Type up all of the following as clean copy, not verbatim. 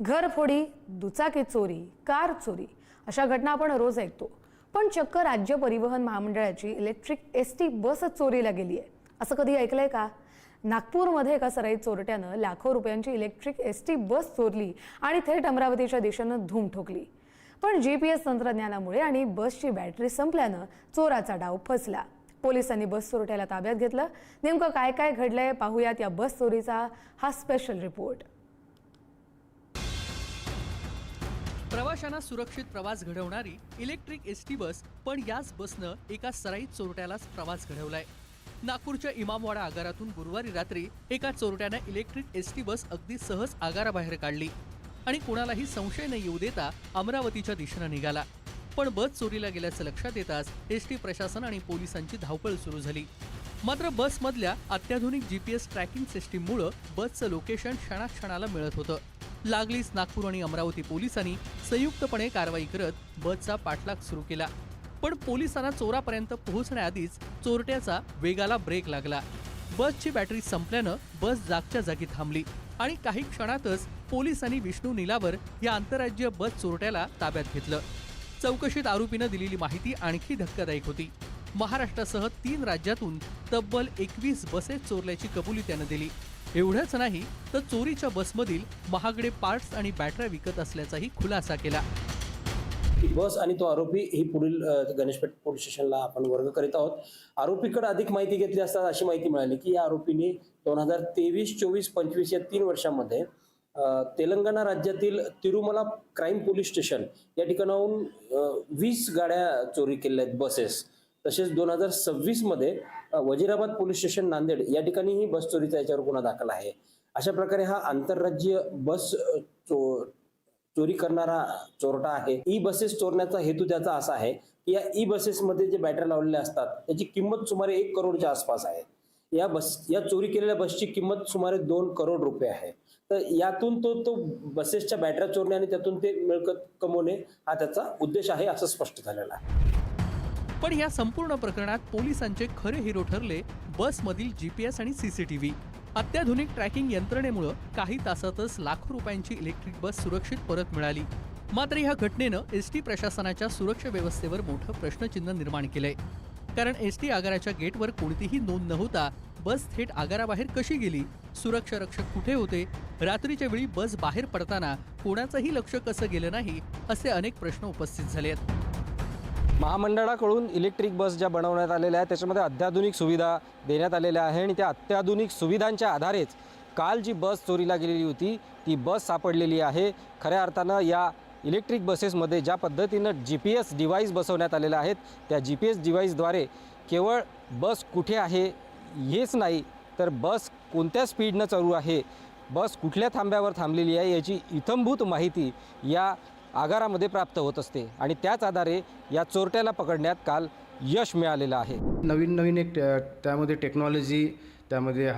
घरफोडी, दुचाकी चोरी, कार चोरी अशा घटना आपण रोज ऐकतो. पण चक्क राज्य परिवहन महामंडळाची इलेक्ट्रिक एसटी बस चोरीला गेली आहे. असं कधी ऐकलंय का? नागपूरमध्ये एका सराईत चोरट्यानं लाखो रुपयांची इलेक्ट्रिक एसटी बस चोरली आणि थेट अमरावतीच्या दिशेनं धूम ठोकली. पण GPS तंत्रज्ञानामुळे आणि बसची बॅटरी संपल्यानं चोराचा डाव फसला. पोलिसांनी बस चोरट्याला ताब्यात घेतलं. नेमकं काय काय घडलंय पाहूयात या बस चोरीचा हा स्पेशल रिपोर्ट. प्रवाशांना सुरक्षित प्रवास घडवणारी इलेक्ट्रिक एसटी बस, पण याच बसनं एका सराईत चोरट्यालाच प्रवास घडवलाय. नागपूरच्या इमामवाडा आगारातून गुरुवारी रात्री एका चोरट्यानं इलेक्ट्रिक एसटी बस अगदी सहज आगाराबाहेर काढली आणि कोणालाही संशय न येऊ देता अमरावतीच्या दिशेनं निघाला. पण बस चोरीला गेल्याचं लक्षात येताच एसटी प्रशासन आणि पोलिसांची धावपळ सुरू झाली. मात्र बसमधल्या अत्याधुनिक GPS ट्रॅकिंग सिस्टीममुळे बसचं लोकेशन क्षणाक्षणाला मिळत होतं. लागलीच नागपूर आणि अमरावती पोलिसांनी संयुक्तपणे कारवाई करत बसचा पाठलाग सुरू केला. पण पोलिसांना चोरापर्यंत पोहोचण्याआधीच चोरट्याचा वेगाला ब्रेक लागला. बसची बॅटरी संपल्यानं बस जागच्या जागी थांबली आणि काही क्षणातच पोलिसांनी विष्णू निलावर या आंतरराज्यीय बस चोरट्याला ताब्यात घेतलं. चौकशीत आरोपीनं दिलेली माहिती आणखी धक्कादायक होती. महाराष्ट्रासह 3 राज्यातून तब्बल 21 बसेस चोरल्याची कबुली त्यानं दिली. एवढंच नाही तर चोरीच्या बसमधील महागडे पार्ट्स आणि बॅटऱ्या विकत असल्याचाही खुलासा केला. बस आणि तो आरोपी ही पुढील गणेशपेठ पोलीस स्टेशनला आपण वर्ग करीत आहोत. आरोपीकडे अधिक माहिती घेतली असता अशी माहिती मिळाली की या आरोपीने 2023, 24, 25 या 3 वर्षांमध्ये तेलंगणा राज्यातील तिरुमला क्राईम पोलीस स्टेशन या ठिकाणाहून 20 गाड्या चोरी केल्या आहेत, बसेस. तसेच 2026 मध्ये वजीराबाद पोलीस स्टेशन नांदेड या ठिकाणी ही बस चोरीचा याच्यावर गुन्हा दाखल आहे. अशा प्रकारे हा आंतरराज्यीय बस चोरी करणारा चोरटा आहे. ई बसेस चोरण्याचा हेतू त्याचा असा आहे की या ई बसेसमध्ये जे बॅटऱ्या लावलेल्या असतात त्याची किंमत सुमारे 1 करोडच्या आसपास आहे. या चोरी केलेल्या बसची किंमत सुमारे 2 करोड रुपये आहे. तर यातून तो बसेसच्या बॅटऱ्या चोरणे आणि त्यातून ते मिळकत कमवणे हा त्याचा उद्देश आहे असं स्पष्ट झालेलं आहे. पण या संपूर्ण प्रकरणात पोलिसांचे खरे हिरो ठरले बसमधील GPS आणि CCTV. अत्याधुनिक ट्रॅकिंग यंत्रणेमुळे काही तासातच लाखो रुपयांची इलेक्ट्रिक बस सुरक्षित परत मिळाली. मात्र या घटनेनं एसटी प्रशासनाच्या सुरक्षा व्यवस्थेवर मोठं प्रश्नचिन्ह निर्माण केलंय. कारण एसटी आगाराच्या गेटवर कोणतीही नोंद न होता बस थेट आगाराबाहेर कशी गेली? सुरक्षा रक्षक कुठे होते? रात्रीच्या वेळी बस बाहेर पडताना कोणाचंही लक्ष कसं गेलं नाही, असे अनेक प्रश्न उपस्थित झाले आहेत. महामंडळाकडून इलेक्ट्रिक बस ज्या बनवण्यात आलेल्या आहेत त्याच्यामध्ये अत्याधुनिक सुविधा देण्यात आलेल्या आहे आणि त्या अत्याधुनिक सुविधांच्या आधारेच काल जी बस चोरीला गेलेली होती ती बस सापडलेली आहे. खऱ्या अर्थानं या इलेक्ट्रिक बसेसमध्ये ज्या पद्धतीनं GPS डिव्हाइस बसवण्यात आलेल्या आहेत त्या GPS डिव्हाइसद्वारे केवळ बस कुठे आहे हेच नाही तर बस कोणत्या स्पीडनं चालू आहे, बस कुठल्या थांब्यावर थांबलेली आहे याची इत्थंभूत माहिती या आगारामध्ये प्राप्त होत असते आणि त्याच आधारे या चोरट्याला पकडण्यात काल यश मिळालेलं आहे. नवीन एक त्यामध्ये टेक्नॉलॉजी, त्यामध्ये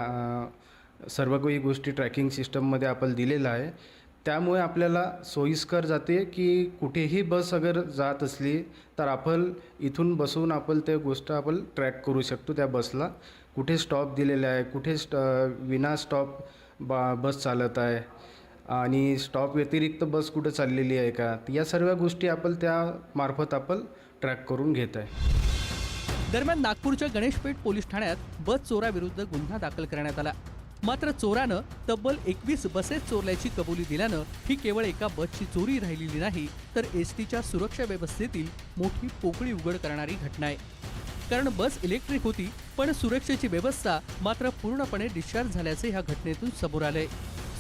सर्व काही गोष्टी ट्रॅकिंग सिस्टममध्ये आपण दिलेलं आहे. त्यामुळे आपल्याला सोयीस्कर जाते की कुठेही बस अगर जात असली तर आपण इथून बसून आपण त्या गोष्ट आपण ट्रॅक करू शकतो. त्या बसला कुठे स्टॉप दिलेला आहे, कुठे विना स्टॉप बस चालत आहे आणि स्टॉप व्यतिरिक्त बस कुठे चाललेली आहे का, या सर्व गोष्टी आपण त्यामार्फत आपण ट्रॅक करून घेत आहे. दरम्यान नागपूरच्या गणेशपेठ पोलीस ठाण्यात बस चोराविरुद्ध गुन्हा दाखल करण्यात आला. मात्र चोरानं तब्बल 21 बसेस चोरल्याची कबुली दिल्यानं ही केवळ एका बसची चोरी राहिलेली नाही तर एसटीच्या सुरक्षा व्यवस्थेतील मोठी पोकळी उघड करणारी घटना आहे. कारण बस इलेक्ट्रिक होती पण सुरक्षेची व्यवस्था मात्र पूर्णपणे डिस्चार्ज झाल्याचे ह्या घटनेतून समोर आलंय.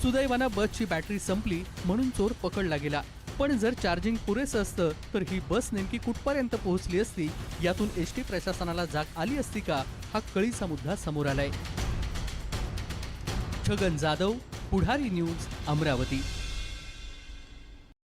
सुदैवानं बसची बॅटरी संपली म्हणून चोर पकडला गेला. पण जर चार्जिंग पुरेसं असतं तर ही बस नेमकी कुठपर्यंत पोहोचली असती, यातून एसटी प्रशासनाला जाग आली असती का, हा कळीचा मुद्दा समोर आलाय. छगन जाधव, पुढारी न्यूज, अमरावती.